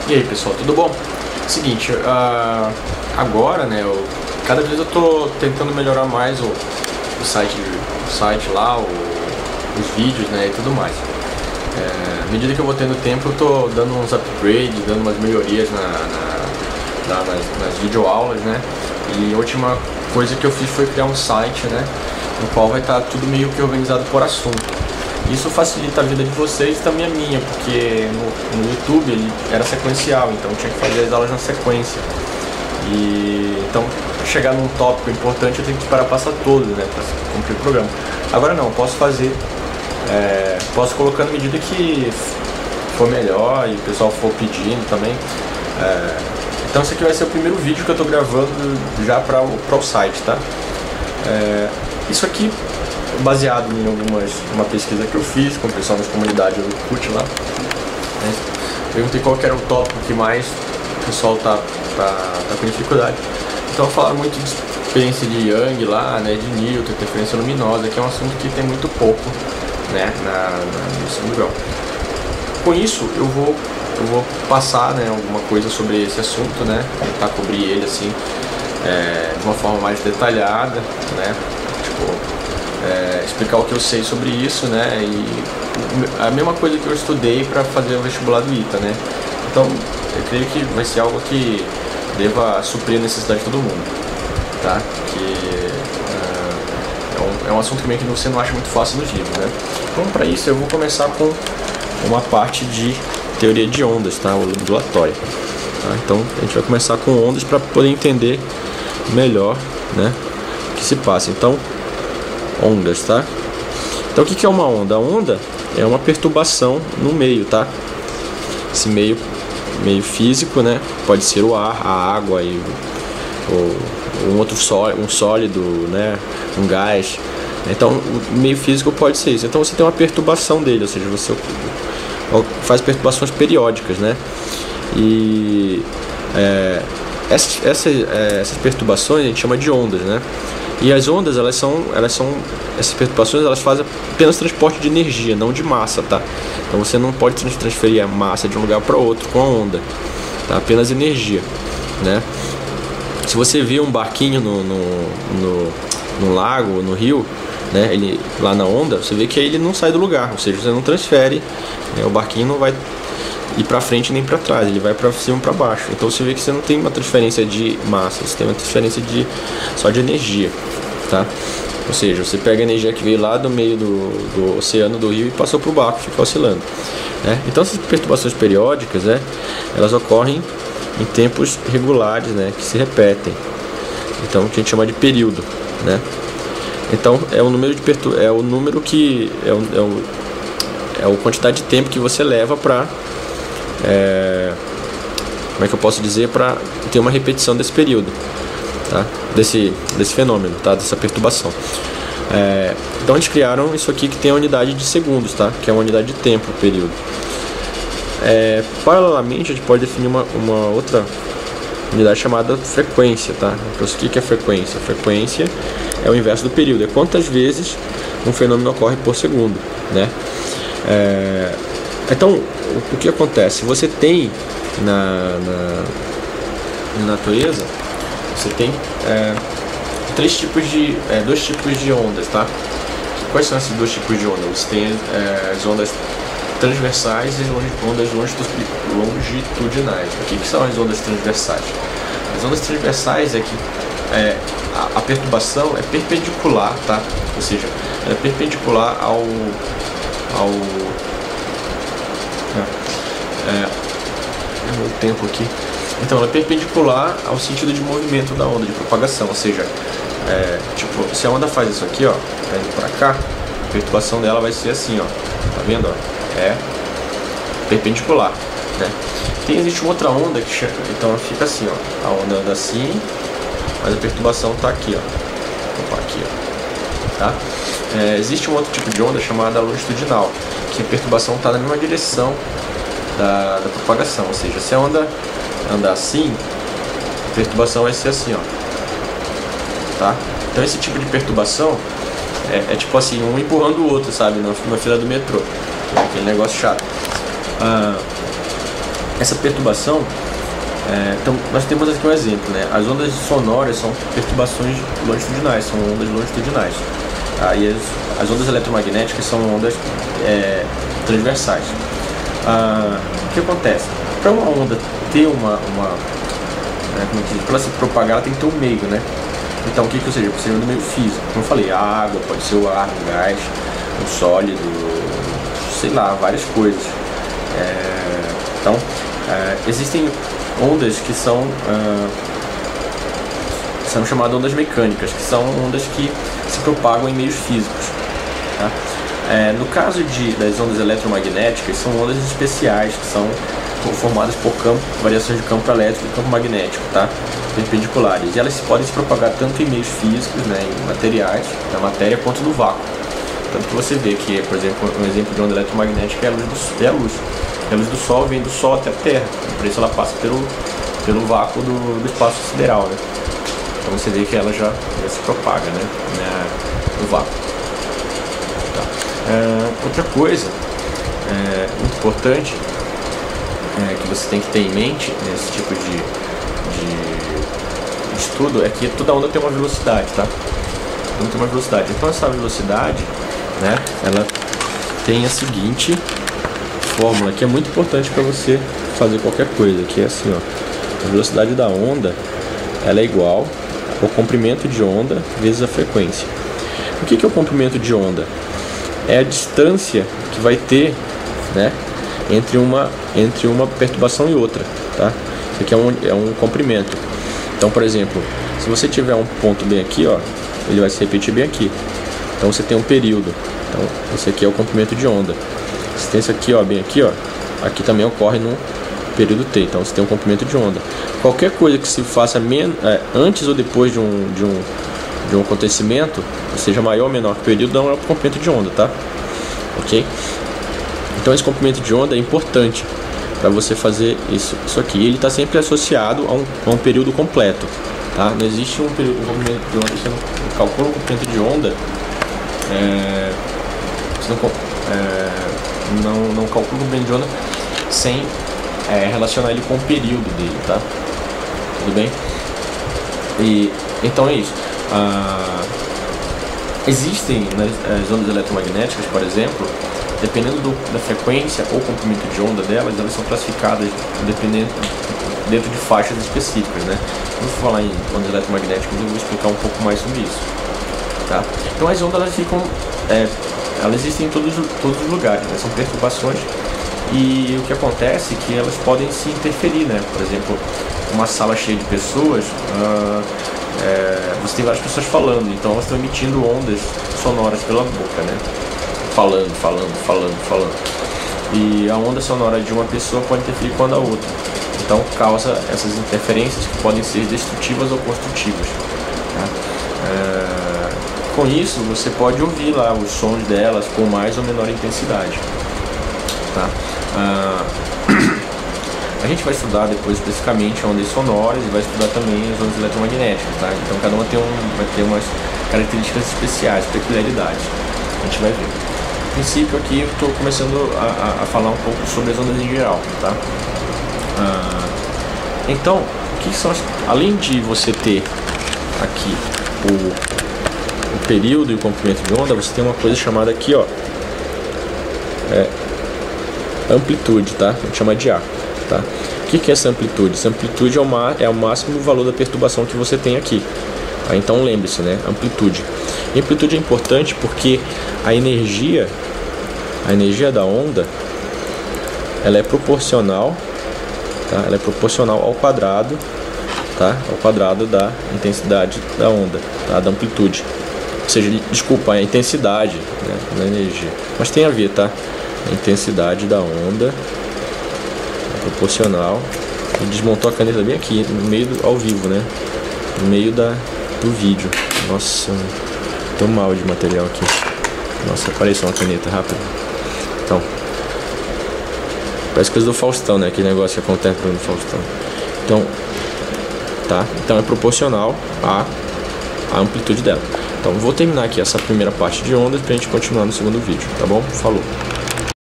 E aí pessoal, tudo bom? Seguinte, agora, né, cada vez eu tô tentando melhorar mais o site lá, os vídeos, né, e tudo mais. À medida que eu vou tendo tempo, eu tô dando uns upgrades, dando umas melhorias nas videoaulas, né. E a última coisa que eu fiz foi criar um site, né, no qual vai estar tudo meio que organizado por assunto. Isso facilita a vida de vocês e também a minha, porque no YouTube ele era sequencial, então eu tinha que fazer as aulas na sequência. E então, chegar num tópico importante eu tenho que esperar passar todos, né, para cumprir o programa. Agora não, posso fazer, posso colocar na medida que for melhor e o pessoal for pedindo também. Então esse aqui vai ser o primeiro vídeo que eu estou gravando já para o site, tá? Isso aqui baseado em uma pesquisa que eu fiz com o pessoal das comunidades do Orkut lá, né? Perguntei qual que era o tópico que mais o pessoal tá com dificuldade. Então falaram muito de experiência de Young lá, né, de Newton, interferência luminosa, que é um assunto que tem muito pouco, né, no segundo grau. Com isso eu vou passar, né, alguma coisa sobre esse assunto, né, tentar cobrir ele assim de uma forma mais detalhada, né, tipo, explicar o que eu sei sobre isso, né, e a mesma coisa que eu estudei para fazer o vestibular do ITA, né. Então eu creio que vai ser algo que deva suprir a necessidade de todo mundo, tá? Que é um assunto que meio que você não acha muito fácil nos livros, né. Então para isso eu vou começar com uma parte de teoria de ondas, tá, ondulatória, tá? Então a gente vai começar com ondas para poder entender melhor, né, o que se passa. Então, ondas, tá? Então o que é uma onda? A onda é uma perturbação no meio, tá? Esse meio físico, né? Pode ser o ar, a água e um sólido, né? Um gás. Então o meio físico pode ser isso. Então você tem uma perturbação dele, ou seja, você faz perturbações periódicas, né? E essas perturbações a gente chama de ondas, né? E as ondas, essas perturbações, elas fazem apenas transporte de energia, não de massa, tá? Então você não pode transferir a massa de um lugar para outro com a onda, tá? Apenas energia, né? Se você vê um barquinho no lago, no rio, né? Ele lá na onda, você vê que ele não sai do lugar, ou seja, você não transfere, né? O barquinho não vai ir para frente nem para trás, ele vai para cima e para baixo. Então você vê que você não tem uma transferência de massa, você tem uma transferência só de energia, tá? Ou seja, você pega a energia que veio lá do meio do oceano, do rio, e passou para o barco, fica oscilando, né? Então essas perturbações periódicas, né, elas ocorrem em tempos regulares, né, que se repetem. Então o que a gente chama de período, né? Então é o número que é a quantidade de tempo que você leva para como é que eu posso dizer, para ter uma repetição desse período, tá? Desse fenômeno, tá? Dessa perturbação. Então eles criaram isso aqui que tem a unidade de segundos, tá? Que é uma unidade de tempo, o período. Paralelamente a gente pode definir uma outra unidade chamada frequência, tá? Então, o que é frequência? Frequência é o inverso do período, é quantas vezes um fenômeno ocorre por segundo, né? Então, o que acontece? Você tem na natureza, você tem dois tipos de ondas, tá? Quais são esses dois tipos de ondas? Você tem as ondas transversais e as ondas longitudinais. O que são as ondas transversais? As ondas transversais é que a perturbação é perpendicular, tá? Ou seja, ela é perpendicular ao o tempo aqui. Então ela é perpendicular ao sentido de movimento da onda, de propagação. Ou seja, tipo, se a onda faz isso aqui, ó, tá indo pra cá, a perturbação dela vai ser assim, ó. Tá vendo, ó? É perpendicular, né? Existe uma outra onda que então ela fica assim, ó. A onda anda assim, mas a perturbação tá aqui, ó. Opa, aqui, ó. Tá? Existe um outro tipo de onda chamada longitudinal, que a perturbação está na mesma direção da propagação, ou seja, se a onda andar assim, a perturbação vai ser assim, ó, tá? Então esse tipo de perturbação é tipo assim, um empurrando o outro, sabe, na fila do metrô, aquele negócio chato. essa perturbação, então nós temos aqui um exemplo, né? As ondas sonoras são perturbações longitudinais, são ondas longitudinais. E as ondas eletromagnéticas são ondas transversais. O que acontece? Para uma onda ter para ela se propagar, ela tem que ter um meio, né? Então o que seja? Precisa do meio físico. Como eu falei, a água, pode ser o ar, o gás, o sólido, sei lá, várias coisas. Então existem ondas que são chamadas ondas mecânicas, que são ondas que se propagam em meios físicos, tá? No caso das ondas eletromagnéticas, são ondas especiais que são formadas por variações de campo elétrico e campo magnético, tá? Perpendiculares. E elas podem se propagar tanto em meios físicos, né, em materiais, na matéria, quanto no vácuo. Tanto que você vê que, por exemplo, um exemplo de onda eletromagnética é a luz. A luz do Sol vem do Sol até a Terra. Por isso ela passa pelo vácuo do espaço sideral, né? Então você vê que ela já se propaga, né, no vácuo. Tá. Outra coisa muito importante que você tem que ter em mente nesse tipo de estudo é que toda onda tem uma velocidade, tá? Onda tem uma velocidade. Então essa velocidade, né, ela tem a seguinte fórmula que é muito importante para você fazer qualquer coisa, que é assim, ó, a velocidade da onda ela é igual ao comprimento de onda vezes a frequência. O que é o comprimento de onda? É a distância que vai ter, né, entre uma perturbação e outra, tá? Isso aqui é um comprimento. Então, por exemplo, se você tiver um ponto bem aqui, ó, ele vai se repetir bem aqui. Então você tem um período. Então esse aqui é o comprimento de onda. Se tem isso aqui, ó, bem aqui, ó, aqui também ocorre no período T. Então você tem um comprimento de onda. Qualquer coisa que se faça antes ou depois de um acontecimento, seja maior ou menor que o período, não é o comprimento de onda, tá? Ok? Então esse comprimento de onda é importante para você fazer isso aqui. Ele está sempre associado a um período completo, tá? Não existe um comprimento de onda, você não calcula o comprimento de onda, você não calcula o comprimento de onda sem relacionar ele com o período dele, tá? Tudo bem? E então é isso. Existem as ondas eletromagnéticas, por exemplo, dependendo da frequência ou comprimento de onda delas, elas são classificadas dentro de faixas específicas, né? Quando eu falar em ondas eletromagnéticas, eu vou explicar um pouco mais sobre isso, tá? Então as ondas elas existem em todos os lugares, né? São perturbações, e o que acontece é que elas podem se interferir, né? Por exemplo, uma sala cheia de pessoas, você tem várias pessoas falando, então elas estão emitindo ondas sonoras pela boca, né? Falando. E a onda sonora de uma pessoa pode interferir com a da outra. Então causa essas interferências que podem ser destrutivas ou construtivas, tá? Com isso você pode ouvir lá os sons delas com mais ou menor intensidade, tá? A gente vai estudar depois especificamente ondas sonoras e vai estudar também as ondas eletromagnéticas, tá? Então cada uma vai ter umas características especiais, peculiaridades. A gente vai ver. No princípio aqui eu estou começando a falar um pouco sobre as ondas em geral, tá? Então, o que são além de você ter aqui o período e o comprimento de onda, você tem uma coisa chamada aqui, ó, amplitude, tá? A gente chama de A, tá? O que é essa amplitude? Essa amplitude é o máximo valor da perturbação que você tem aqui. Então lembre-se, né? Amplitude. E amplitude é importante porque a energia da onda, ela é proporcional, tá? Ela é proporcional ao quadrado, tá? Ao quadrado da intensidade da onda, tá? Da amplitude. Ou seja, desculpa, a intensidade, né, da energia. Mas tem a ver, tá? A intensidade da onda é proporcional. Ele desmontou a caneta bem aqui, no meio ao vivo, né? No meio do vídeo. Nossa, tô mal de material aqui. Nossa, apareceu uma caneta rápida. Então, parece coisa do Faustão, né? Aquele negócio que acontece no Faustão. Então, tá? Então é proporcional à amplitude dela. Então vou terminar aqui essa primeira parte de ondas pra gente continuar no segundo vídeo, tá bom? Falou!